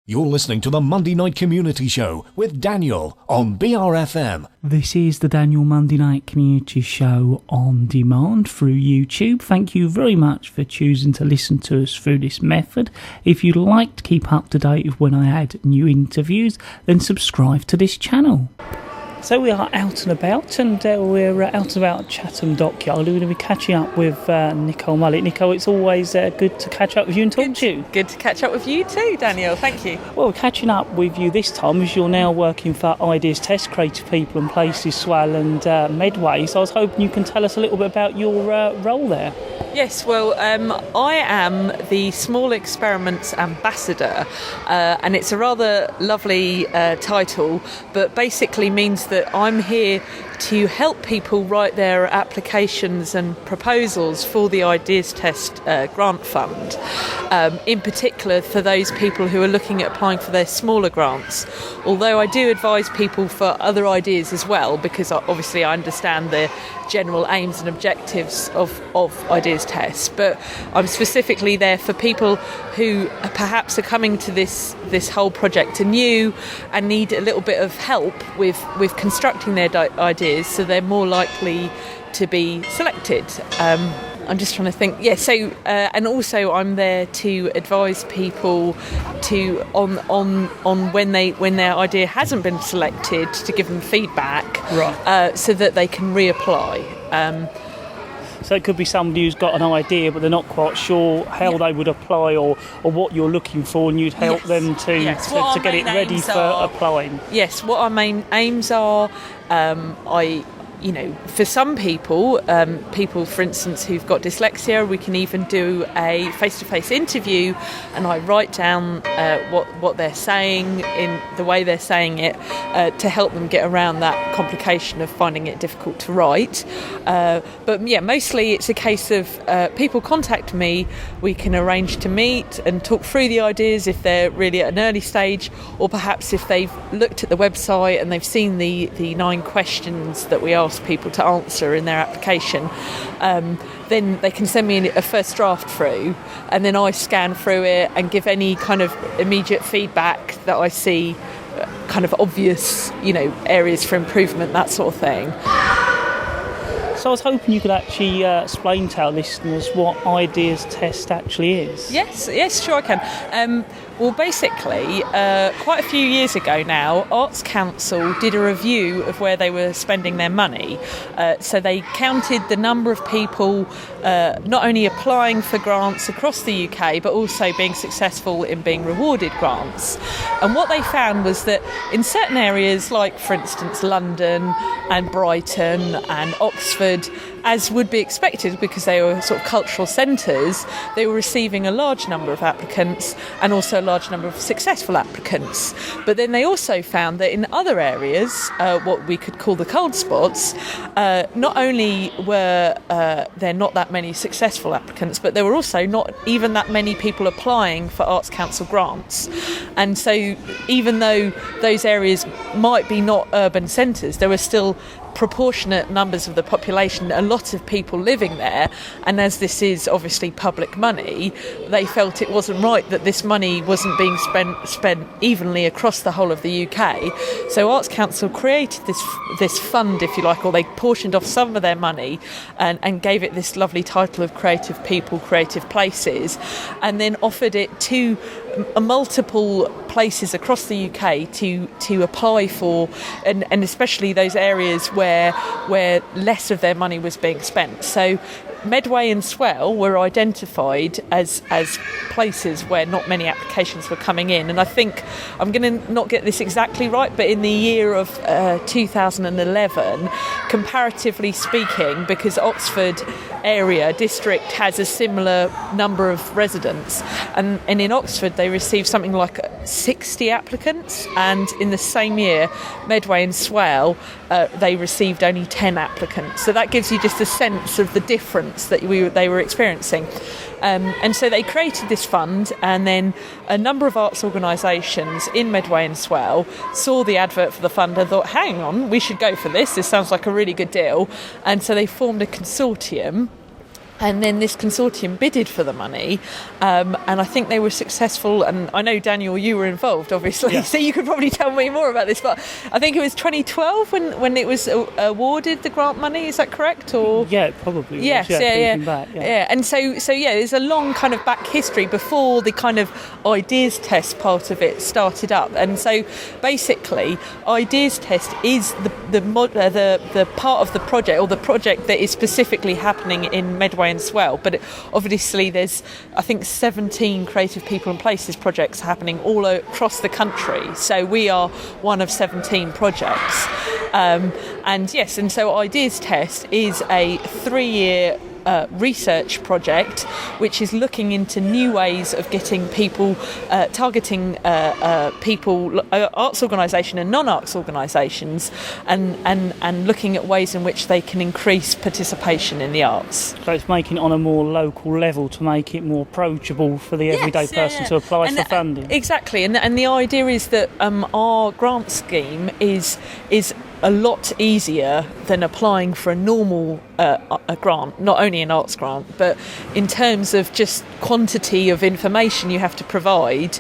You're listening to the Monday Night Community Show with Daniel on BRFM. This is the Daniel Monday Night Community Show on demand through YouTube. Thank you very much for choosing to listen to us through this method. If you'd like to keep up to date with when I add new interviews, then subscribe to this channel. So we are out and about, and we're out and about at Chatham Dockyard. We're going to be catching up with Nicole Mollett. Nicole, it's always good to catch up with you and talk to you. Good to catch up with you too, Daniel. Thank you. Well, we're catching up with you this time as you're now working for Ideas Test, Creative People and Places, Swale and Medway. So I was hoping you can tell us a little bit about your role there. Yes, well, I am the Small Experiments Ambassador, and it's a rather lovely title, but basically means that I'm here to help people write their applications and proposals for the Ideas Test grant fund, in particular for those people who are looking at applying for their smaller grants. Although I do advise people for other ideas as well, because obviously I understand the general aims and objectives of Ideas Test, but I'm specifically there for people who perhaps are coming to this whole project anew and need a little bit of help with constructing their ideas so they're more likely to be selected. I'm just trying to think. Yeah, so and also I'm there to advise people on when their idea hasn't been selected, to give them feedback, right, so that they can reapply. So it could be somebody who's got an idea but they're not quite sure how they would apply or what you're looking for, and you'd help them to get it ready for applying. Yes, what our main aims are. For some people, for instance, who've got dyslexia, we can even do a face-to-face interview, and I write down what they're saying in the way they're saying it to help them get around that complication of finding it difficult to write. But yeah, mostly it's a case of people contact me, we can arrange to meet and talk through the ideas if they're really at an early stage, or perhaps if they've looked at the website and they've seen the 9 questions that we ask people to answer in their application, then they can send me a first draft through, and then I scan through it and give any kind of immediate feedback that I see, kind of obvious, areas for improvement, that sort of thing. So I was hoping you could actually explain to our listeners what Ideas Test actually is. Yes, sure I can. Well, basically, quite a few years ago now, Arts Council did a review of where they were spending their money. So they counted the number of people not only applying for grants across the UK, but also being successful in being rewarded grants. And what they found was that in certain areas, like, for instance, London and Brighton and Oxford, as would be expected because they were sort of cultural centres, they were receiving a large number of applicants and also a large number of successful applicants. But then they also found that in other areas, what we could call the cold spots, not only were there not that many successful applicants, but there were also not even that many people applying for Arts Council grants. And so even though those areas might be not urban centres, there were still proportionate numbers of the population, a lot of people living there, and as this is obviously public money, they felt it wasn't right that this money wasn't being spent evenly across the whole of the UK. So Arts Council created this fund, if you like, or they portioned off some of their money and gave it this lovely title of Creative People, Creative Places, and then offered it to multiple places across the UK to apply for, and especially those areas where less of their money was being spent. So Medway and Swale were identified as places where not many applications were coming in, and I think I'm going to not get this exactly right, but in the year of 2011, comparatively speaking, because Oxford area district has a similar number of residents, and in Oxford they received something like 60 applicants, and in the same year Medway and Swale they received only 10 applicants. So that gives you just a sense of the difference that they were experiencing. And so they created this fund, and then a number of arts organisations in Medway and Swale saw the advert for the fund and thought, hang on, we should go for this sounds like a really good deal. And so they formed a consortium And then this consortium bidded for the money, and I think they were successful. And I know, Daniel, you were involved, obviously, so you could probably tell me more about this. But I think it was 2012 when it was awarded the grant money. Is that correct? Or yeah, probably. Yes, yeah. And so there's a long kind of back history before the kind of ideas test part of it started up. And so basically, ideas test is the part of the project, or the project that is specifically happening in Medway and Swale, but obviously there's, I think, 17 Creative People and Places projects happening all across the country, so we are one of 17 projects, and so Ideas Test is a 3-year research project which is looking into new ways of getting people, targeting people, arts organisation and non-arts organisations, and looking at ways in which they can increase participation in the arts. So it's making it on a more local level to make it more approachable for the everyday person to apply for funding. Exactly, and the idea is that our grant scheme is a lot easier than applying for a normal a grant, not only an arts grant, but in terms of just quantity of information you have to provide.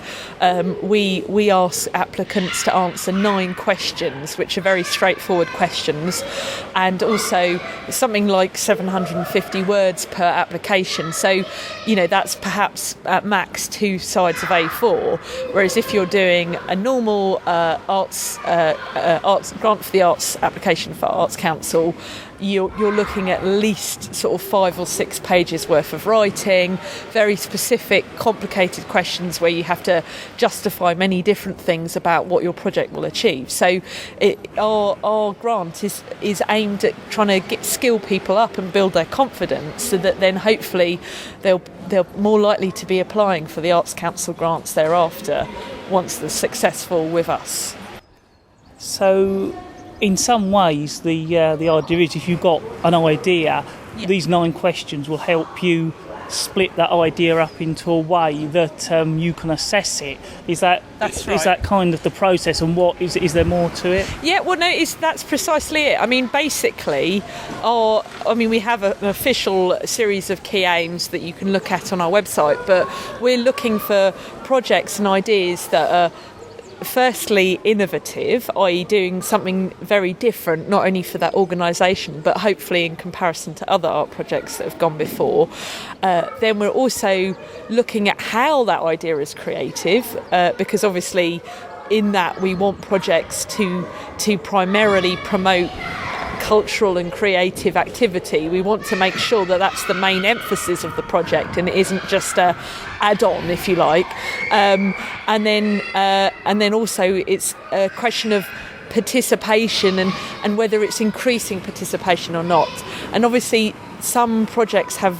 We ask applicants to answer 9 questions, which are very straightforward questions, and also something like 750 words per application. So, that's perhaps at max 2 sides of A4. Whereas if you're doing a normal arts grant for the arts application for Arts Council, you're looking at least sort of 5 or 6 pages worth of writing, very specific, complicated questions where you have to justify many different things about what your project will achieve. So our grant is aimed at trying to skill people up and build their confidence, so that then hopefully they're more likely to be applying for the Arts Council grants thereafter once they're successful with us. So in some ways, the idea is, if you've got an idea, these 9 questions will help you split that idea up into a way that you can assess it. That's right. Is that kind of the process, and what is there more to it? Yeah, well, no, that's precisely it. I mean, basically, we have an official series of key aims that you can look at on our website, but we're looking for projects and ideas that are firstly innovative, i.e. doing something very different, not only for that organisation, but hopefully in comparison to other art projects that have gone before. Then we're also looking at how that idea is creative, because obviously in that we want projects to primarily promote cultural and creative activity. We want to make sure that that's the main emphasis of the project, and it isn't just a add-on, if you like. And then also it's a question of participation and whether it's increasing participation or not. And obviously some projects have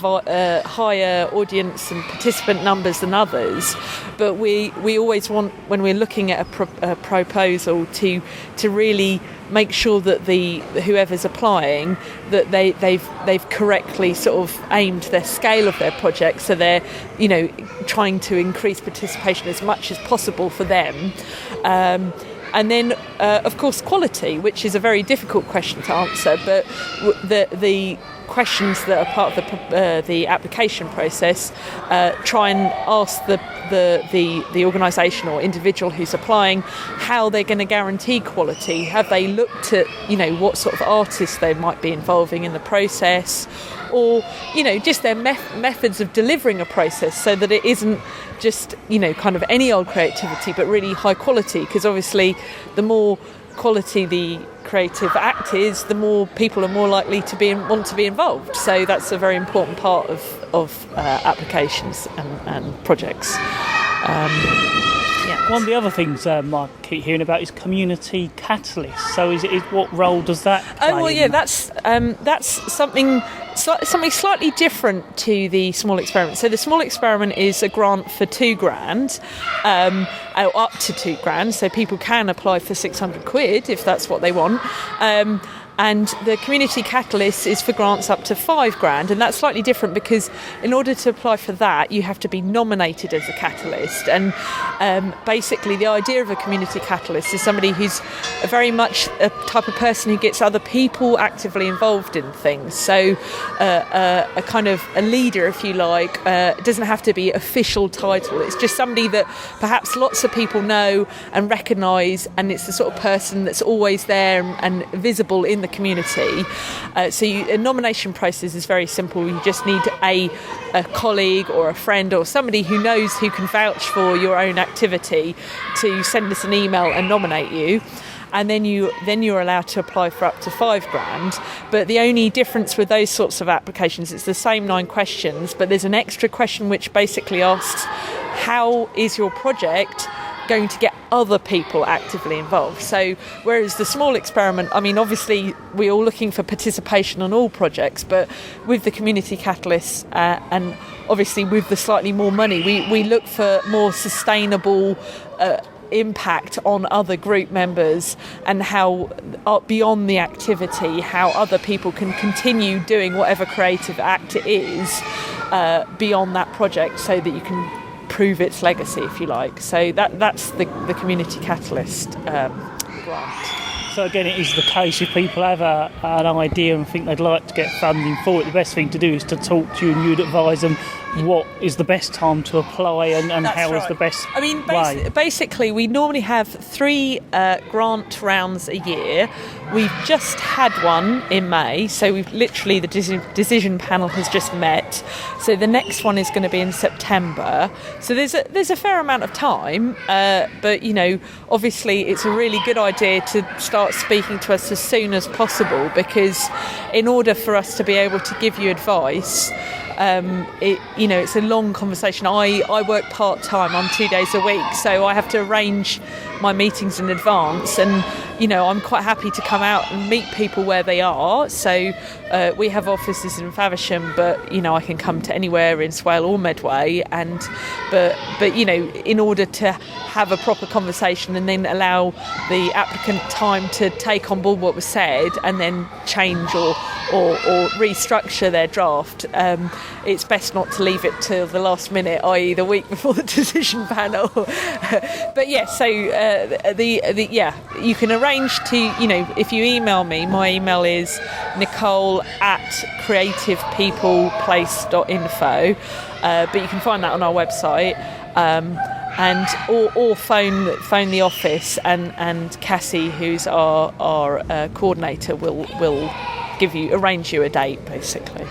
higher audience and participant numbers than others, but we always want, when we're looking at a proposal, to really make sure that whoever's applying, that they've correctly sort of aimed their scale of their project, so they're trying to increase participation as much as possible for them. And then, of course, quality, which is a very difficult question to answer, but the questions that are part of the application process try and ask the organisation or individual who's applying how they're going to guarantee quality. Have they looked at what sort of artists they might be involving in the process, or just their methods of delivering a process, so that it isn't just kind of any old creativity, but really high quality, because obviously the more quality the creative act is, the more people are more likely to want to be involved. So that's a very important part of applications and projects. One of the other things I keep hearing about is community catalyst. So what role does that play? Oh well, yeah, that's something slightly different to the small experiment. So the small experiment is a grant for £2,000, up to £2,000. So people can apply for £600 if that's what they want. And the Community Catalyst is for grants up to £5,000, and that's slightly different because in order to apply for that, you have to be nominated as a catalyst. And basically, the idea of a Community Catalyst is somebody who's very much a type of person who gets other people actively involved in things. So a kind of a leader, if you like. It doesn't have to be official title. It's just somebody that perhaps lots of people know and recognise, and it's the sort of person that's always there and visible in the community. So a nomination process is very simple. You just need a colleague or a friend or somebody who knows, who can vouch for your own activity, to send us an email and nominate you. And then you're allowed to apply for up to £5,000. But the only difference with those sorts of applications, it's the same 9 questions, but there's an extra question which basically asks, how is your project going to get other people actively involved? So whereas the small experiment, I mean, obviously we're all looking for participation on all projects, but with the Community Catalyst and obviously with the slightly more money, we look for more sustainable impact on other group members, and how beyond the activity, how other people can continue doing whatever creative act it is beyond that project, so that you can prove its legacy, if you like. So that's the Community Catalyst grant. So again, it is the case, if people have an idea and think they'd like to get funding for it, the best thing to do is to talk to you, and you'd advise them what is the best time to apply and how is the best way. Basically, we normally have 3 grant rounds a year. We've just had one in May, so we've literally, the decision panel has just met. So the next one is going to be in September. So there's a fair amount of time, but obviously it's a really good idea to start speaking to us as soon as possible, because in order for us to be able to give you advice, it's a long conversation. I work part-time, I'm 2 days a week, so I have to arrange my meetings in advance, and I'm quite happy to come out and meet people where they are. So we have offices in Faversham, but I can come to anywhere in Swale or Medway, but in order to have a proper conversation and then allow the applicant time to take on board what was said and then change or restructure their draft, it's best not to leave it till the last minute, i.e. the week before the decision panel. But yes, so you can arrange to, if you email me, my email is nicole@creativepeopleplace.info, but you can find that on our website, or phone the office, and Cassie, who's our coordinator, will arrange you a date, basically.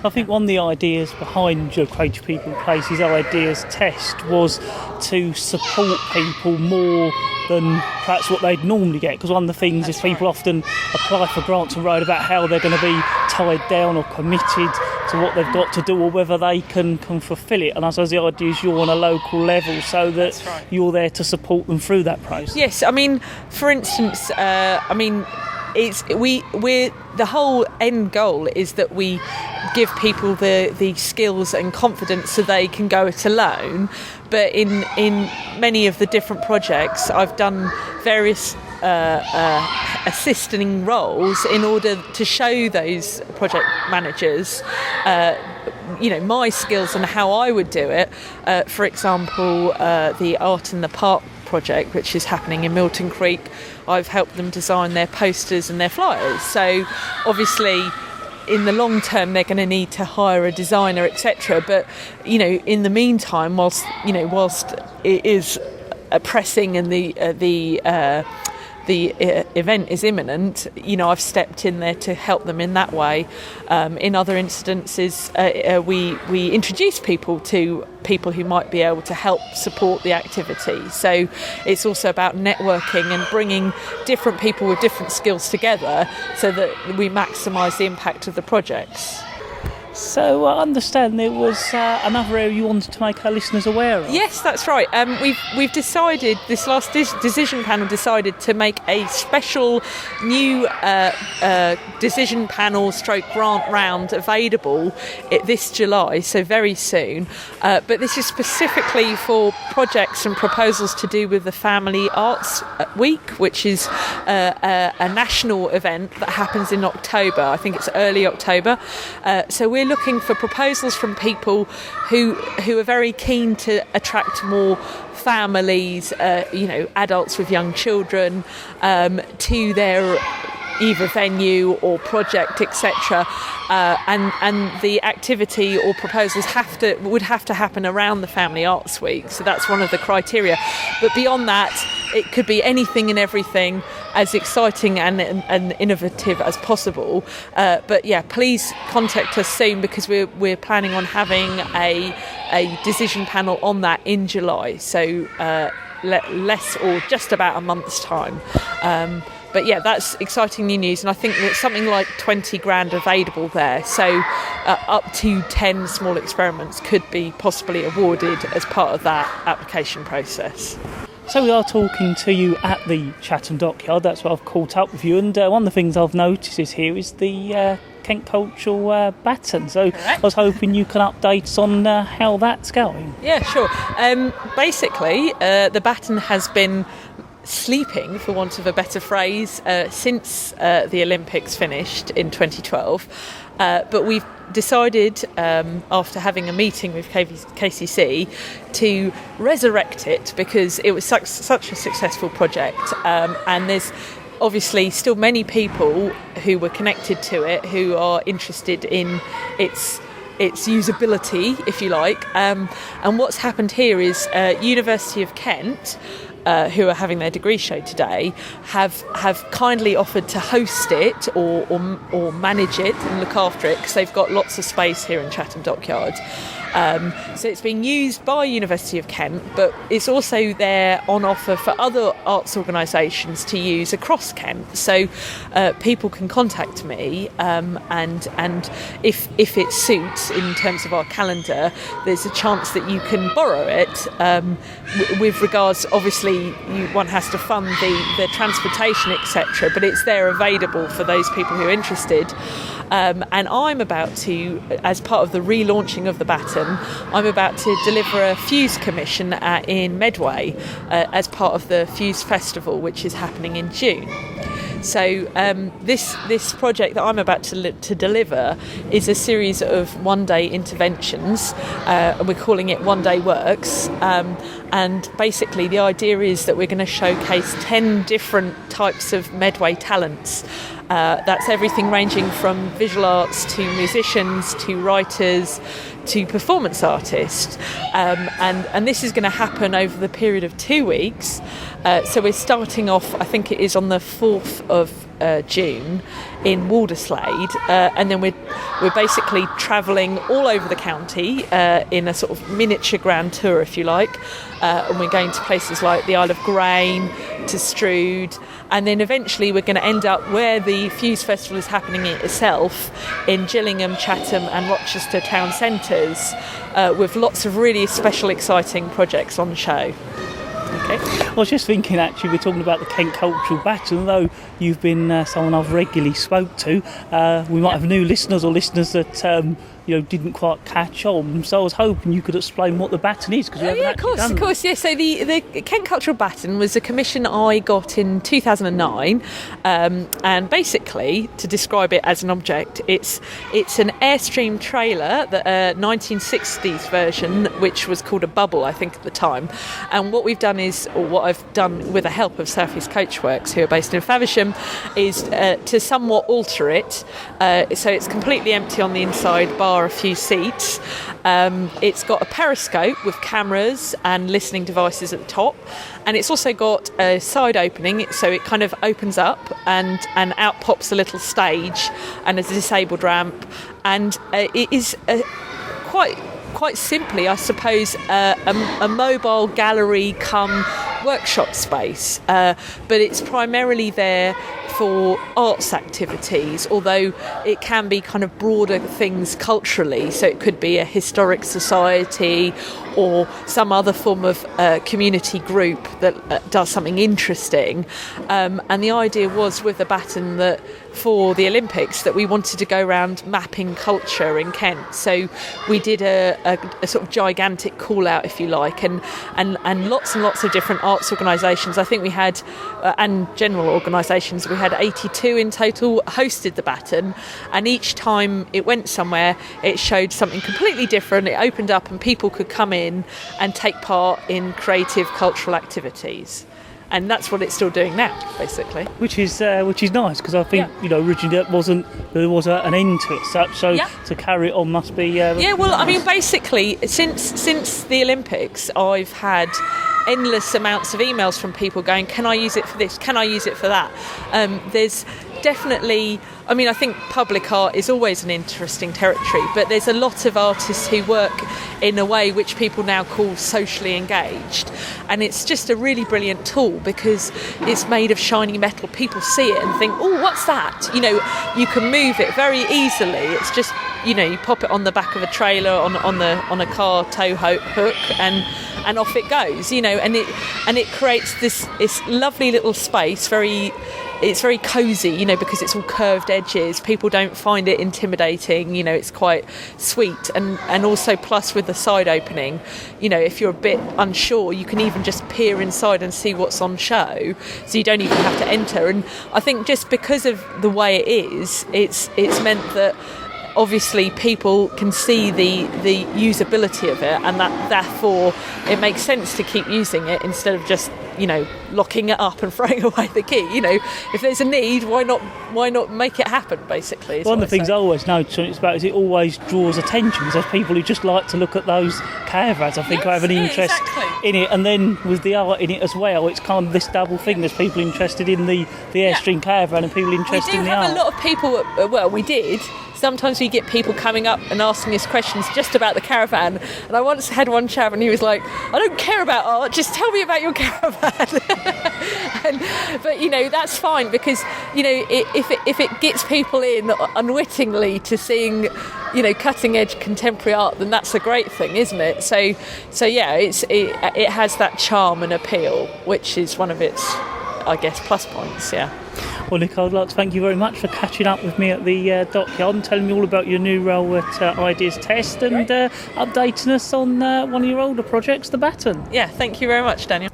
I think one of the ideas behind your Creative People Places Ideas Test was to support people more than perhaps what they'd normally get, because one of the things is people often apply for grants and write about how they're going to be tied down or committed to what they've got to do, or whether they can fulfil it. And I suppose the idea is you're on a local level, so that you're there to support them through that process. Yes, I mean, for instance, we're the whole end goal is that we give people the skills and confidence so they can go it alone. But in many of the different projects, I've done various assisting roles in order to show those project managers my skills and how I would do it. For example, the Art in the Park project, which is happening in Milton Creek, I've helped them design their posters and their flyers. So obviously in the long term they're going to need to hire a designer, etc. But in the meantime, whilst it is pressing and the event is imminent, I've stepped in there to help them in that way. In other instances, we introduce people to people who might be able to help support the activity. So it's also about networking and bringing different people with different skills together so that we maximise the impact of the projects. So I understand there was another area you wanted to make our listeners aware of. Yes, that's right. We've decided, this last decision panel decided to make a special new decision panel stroke grant round available this July, so very soon. But this is specifically for projects and proposals to do with the Family Arts Week, which is a national event that happens in October. I think it's early October. So we're looking for proposals from people who are very keen to attract more families, adults with young children, to their either venue or project, etc. And the activity or proposals would have to happen around the Family Arts Week. So that's one of the criteria. But beyond that, it could be anything and everything, as exciting and innovative as possible. But yeah, please contact us soon, because we're planning on having a decision panel on that in July. So less or just about a month's time. But yeah, that's exciting new news, and I think that something like 20 grand available there. So up to 10 small experiments could be possibly awarded as part of that application process. So we are talking to you at the Chatham Dockyard. That's what I've caught up with you. And one of the things I've noticed is here is the Kent Cultural Baton. So correct. I was hoping you can update us on how that's going. Yeah, sure. Basically, the Baton has been sleeping, for want of a better phrase, since the Olympics finished in 2012. But we've decided, after having a meeting with KCC, to resurrect it, because it was such a successful project. And there's obviously still many people who were connected to it who are interested in its usability, if you like. And what's happened here is University of Kent, who are having their degree show today, have kindly offered to host it or manage it and look after it, because they've got lots of space here in Chatham Dockyard. So it's being used by University of Kent, but it's also there on offer for other arts organisations to use across Kent. So people can contact me, and if it suits in terms of our calendar, there's a chance that you can borrow it. With regards, obviously, one has to fund the transportation, etc., but it's there available for those people who are interested. And I'm about to, as part of the relaunching of the Baton, I'm about to deliver a Fuse commission in Medway as part of the Fuse Festival, which is happening in June. So this project that I'm about to deliver is a series of one-day interventions. We're calling it One Day Works. And basically the idea is that we're going to showcase 10 different types of Medway talents. That's everything ranging from visual arts to musicians to writers to performance artists. And this is going to happen over the period of 2 weeks. So we're starting off, I think it is on the 4th of June in Walderslade, and then we're basically travelling all over the county in a sort of miniature grand tour, if you like, and we're going to places like the Isle of Grain, to Strood, and then eventually we're going to end up where the Fuse Festival is happening itself, in Gillingham, Chatham and Rochester town centres, with lots of really special, exciting projects on show. Okay. I was just thinking, actually, we're talking about the Kent Cultural Baton. Although you've been someone I've regularly spoke to, we might have new listeners or listeners that didn't quite catch on. So I was hoping you could explain what the Baton is, because we haven't actually done of course. Yeah. So the Kent Cultural Baton was a commission I got in 2009, and basically, to describe it as an object, it's an Airstream trailer, the 1960s version, which was called a bubble, I think, at the time. And what we've done is, or what I've done with the help of South East Coachworks, who are based in Faversham, is to somewhat alter it. So it's completely empty on the inside, bar a few seats. It's got a periscope with cameras and listening devices at the top, and it's also got a side opening, so it kind of opens up and out pops a little stage and a disabled ramp, and it is quite simply, I suppose, a mobile gallery come workshop space, but it's primarily there for arts activities, although it can be kind of broader things culturally. So it could be a historic society or some other form of community group that does something interesting. And the idea was with the Baton that for the Olympics that we wanted to go around mapping culture in Kent. So we did a sort of gigantic call out, if you like, and lots of different arts organisations. I think we had, and general organisations, we had 82 in total hosted the Baton, and each time it went somewhere it showed something completely different. It opened up and people could come in and take part in creative cultural activities. And that's what it's still doing now, basically. Which is nice, because I think originally there was an end to it, so to carry it on must be. Well, I mean, basically, since the Olympics, I've had endless amounts of emails from people going, "Can I use it for this? Can I use it for that?" There's definitely, I mean, I think public art is always an interesting territory, but there's a lot of artists who work in a way which people now call socially engaged, and it's just a really brilliant tool because it's made of shiny metal. People see it and think, "Oh, what's that?" You can move it very easily. It's just, you pop it on the back of a trailer on a car tow hook and off it goes, and it creates this lovely little space. It's very cosy, because it's all curved edges. People don't find it intimidating, it's quite sweet. And also plus with the side opening, if you're a bit unsure, you can even just peer inside and see what's on show. So you don't even have to enter. And I think just because of the way it is, it's meant that obviously people can see the usability of it, and that therefore it makes sense to keep using it instead of just locking it up and throwing away the key. If there's a need, why not make it happen, basically. One of the things I always notice when it's about is it always draws attention, because there's people who just like to look at those caravans. I think I have an interest in it, and then with the art in it as well, it's kind of this double thing. There's people interested in the Airstream caravan and people interested in the art. We do have a lot of people, we did. Sometimes we get people coming up and asking us questions just about the caravan. And I once had one chap and he was like, "I don't care about art, just tell me about your caravan." But that's fine, because if it gets people in unwittingly to seeing cutting edge contemporary art, then that's a great thing, isn't it? So yeah, it has that charm and appeal, which is one of its, I guess, plus points. Yeah. Well, Nicole, I'd like to thank you very much for catching up with me at the dockyard and telling me all about your new role at Ideas Test and updating us on one of your older projects, the Baton. Yeah, thank you very much, Daniel.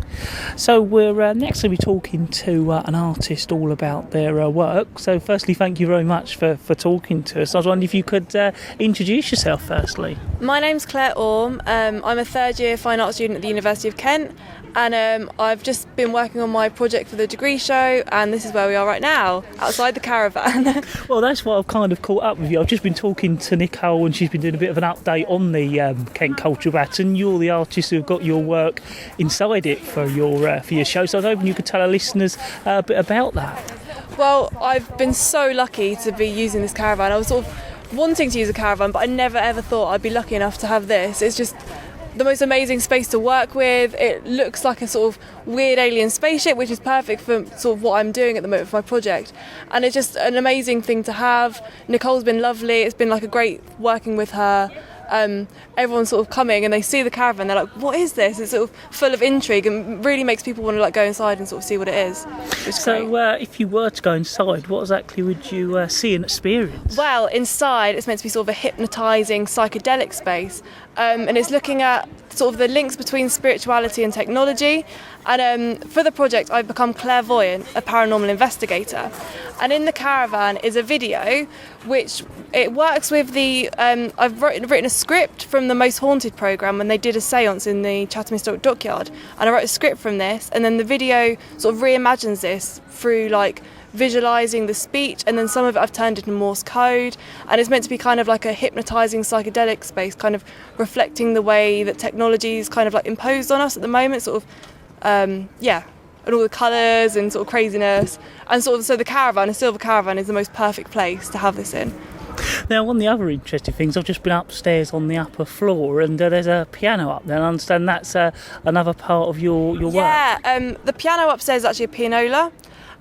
So we're next going to be talking to an artist all about their work. So firstly, thank you very much for talking to us. I was wondering if you could introduce yourself firstly. My name's Claire Orme. I'm a third year fine art student at the University of Kent, and I've just been working on my project for the degree show, and this is where we are right now, outside the caravan. Well, that's why I've kind of caught up with you. I've just been talking to Nicole, and she's been doing a bit of an update on the Kent Cultural Baton. You're the artist who've got your work inside it for your show, so I was hoping you could tell our listeners a bit about that. Well, I've been so lucky to be using this caravan. I was sort of wanting to use a caravan, but I never ever thought I'd be lucky enough to have this. It's just the most amazing space to work with. It looks like a sort of weird alien spaceship, which is perfect for sort of what I'm doing at the moment for my project. And it's just an amazing thing to have. Nicole's been lovely. It's been like a great working with her. Everyone's sort of coming and they see the caravan, they're like, "What is this?" It's sort of full of intrigue and really makes people want to go inside and sort of see what it is. So if you were to go inside, what exactly would you see and experience? Well, inside it's meant to be sort of a hypnotising psychedelic space, and it's looking at sort of the links between spirituality and technology. And for the project, I've become clairvoyant, a paranormal investigator. And in the caravan is a video which it works with the... I've written a script from the Most Haunted programme when they did a séance in the Chatham Historic Dockyard. And I wrote a script from this, and then the video sort of reimagines this through visualising the speech, and then some of it I've turned into Morse code, and it's meant to be kind of like a hypnotising psychedelic space, kind of reflecting the way that technology is kind of imposed on us at the moment, sort of and all the colours and sort of craziness, and sort of so the caravan, a silver caravan, is the most perfect place to have this in. Now, one of the other interesting things, I've just been upstairs on the upper floor, and there's a piano up there, and I understand that's another part of your work. Yeah, the piano upstairs is actually a pianola.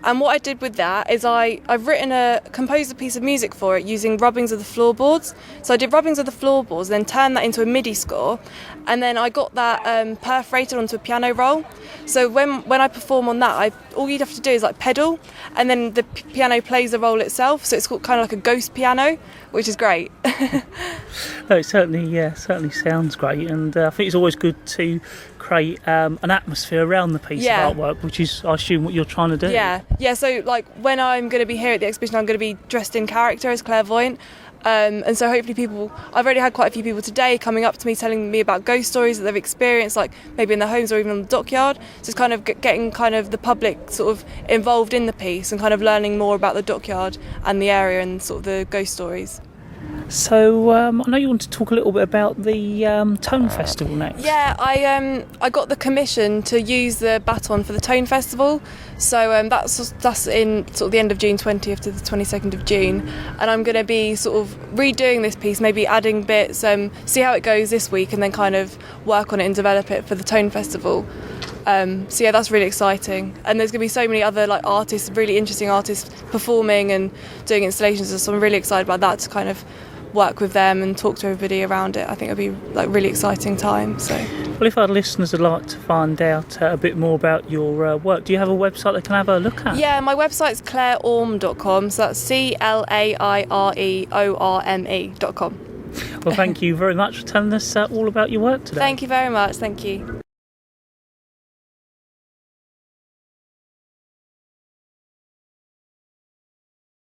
And what I did with that is I've composed a piece of music for it using rubbings of the floorboards. So I did rubbings of the floorboards, then turned that into a MIDI score, and then I got that perforated onto a piano roll. So when I perform on that, all you'd have to do is like pedal, and then the piano plays the roll itself. So it's called kind of like a ghost piano, which is great. No, it certainly sounds great, and I think it's always good to create an atmosphere around the piece of artwork, which is, I assume, what you're trying to do. Yeah. So like when I'm going to be here at the exhibition, I'm going to be dressed in character as clairvoyant. And so hopefully I've already had quite a few people today coming up to me telling me about ghost stories that they've experienced, like maybe in their homes or even on the dockyard. So it's kind of getting kind of the public sort of involved in the piece and kind of learning more about the dockyard and the area and sort of the ghost stories. So I know you want to talk a little bit about the Tone Festival next. Yeah, I got the commission to use the Baton for the Tone Festival. So that's in sort of the end of June, 20th to the 22nd of June, and I'm going to be sort of redoing this piece, maybe adding bits, see how it goes this week, and then kind of work on it and develop it for the Tone Festival. So yeah, that's really exciting, and there's going to be so many other like artists, really interesting artists performing and doing installations, so I'm really excited about that, to kind of work with them and talk to everybody around it. I think it'll be like really exciting time. So, well, if our listeners would like to find out a bit more about your work, do you have a website they can have a look at? Yeah, my website's claireorme.com, so that's CLAIREORME.com. Well, thank you very much for telling us all about your work today. Thank you very much. Thank you.